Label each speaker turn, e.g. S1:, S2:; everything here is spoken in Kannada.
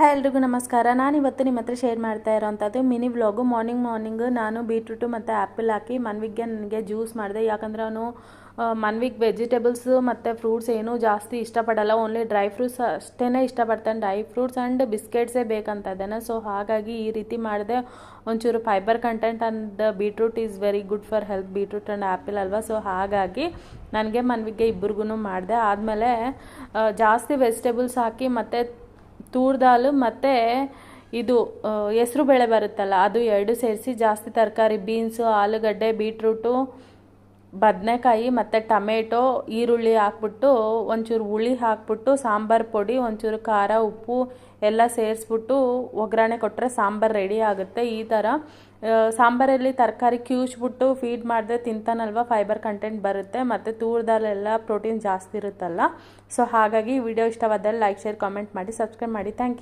S1: ಹಾಯ್ ಎಲ್ರಿಗೂ ನಮಸ್ಕಾರ. ನಾನಿವತ್ತು ನಿಮ್ಮ ಹತ್ರ ಶೇರ್ ಮಾಡ್ತಾ ಇರೋವಂಥದ್ದು ಮಿನಿ ವ್ಲಾಗು. ಮಾರ್ನಿಂಗ್ ನಾನು ಬೀಟ್ರೂಟು ಮತ್ತು ಆ್ಯಪಲ್ ಹಾಕಿ ಮನ್ವಿಗೆ ನನಗೆ ಜ್ಯೂಸ್ ಮಾಡಿದೆ. ಯಾಕಂದರೆ ಅವನು ಮನ್ವಿಗೆ ವೆಜಿಟೇಬಲ್ಸು ಮತ್ತು ಫ್ರೂಟ್ಸ್ ಏನೂ ಜಾಸ್ತಿ ಇಷ್ಟಪಡಲ್ಲ, ಓನ್ಲಿ ಡ್ರೈ ಫ್ರೂಟ್ಸ್ ಅಷ್ಟೇ ಇಷ್ಟಪಡ್ತಾನೆ. ಡ್ರೈ ಫ್ರೂಟ್ಸ್ ಆ್ಯಂಡ್ ಬಿಸ್ಕೆಟ್ಸೇ ಬೇಕಂತ ಇದ್ದಾನೆ. ಸೊ ಹಾಗಾಗಿ ಈ ರೀತಿ ಮಾಡಿದೆ. ಒಂಚೂರು fibre content and beetroot is very good for health, beetroot and apple ಅಲ್ವಾ. ಸೊ ಹಾಗಾಗಿ ನನಗೆ ಮನ್ವಿಗೆ ಇಬ್ಬರಿಗೂ ಮಾಡಿದೆ. ಆದಮೇಲೆ ಜಾಸ್ತಿ ವೆಜಿಟೇಬಲ್ಸ್ ಹಾಕಿ ಮತ್ತು ತೂರ್ ದಾಲ್ ಮತ್ತು ಇದು ಹೆಸ್ರು ಬೇಳೆ ಬರುತ್ತಲ್ಲ, ಅದು ಎರಡು ಸೇರಿಸಿ ಜಾಸ್ತಿ ತರಕಾರಿ ಬೀನ್ಸು, ಆಲೂಗಡ್ಡೆ, ಬೀಟ್ರೂಟು, ಬದನೆಕಾಯಿ ಮತ್ತು ಟೊಮೆಟೊ, ಈರುಳ್ಳಿ ಹಾಕ್ಬಿಟ್ಟು ಒಂಚೂರು ಹುಳಿ ಹಾಕ್ಬಿಟ್ಟು ಸಾಂಬಾರು ಪುಡಿ, ಒಂಚೂರು ಖಾರ, ಉಪ್ಪು ಎಲ್ಲ ಸೇರಿಸ್ಬಿಟ್ಟು ಒಗ್ಗರಣೆ ಕೊಟ್ಟರೆ ಸಾಂಬಾರು ರೆಡಿ ಆಗುತ್ತೆ. ಈ ಥರ ಸಾಂಬಾರಲ್ಲಿ ತರಕಾರಿ ಕ್ಯೂಚ್ಬಿಟ್ಟು ಫೀಡ್ ಮಾಡಿದ್ರೆ ತಿಂತಾನಲ್ವ, ಫೈಬರ್ ಕಂಟೆಂಟ್ ಬರುತ್ತೆ. ಮತ್ತು ತೂರ್ ದಾಲೆಲ್ಲ ಪ್ರೋಟೀನ್ ಜಾಸ್ತಿ ಇರುತ್ತಲ್ಲ. ಸೊ ಹಾಗಾಗಿ ವಿಡಿಯೋ ಇಷ್ಟವಾದಲ್ಲಿ ಲೈಕ್, ಶೇರ್, ಕಾಮೆಂಟ್ ಮಾಡಿ, ಸಬ್ಸ್ಕ್ರೈಬ್ ಮಾಡಿ. Thank you.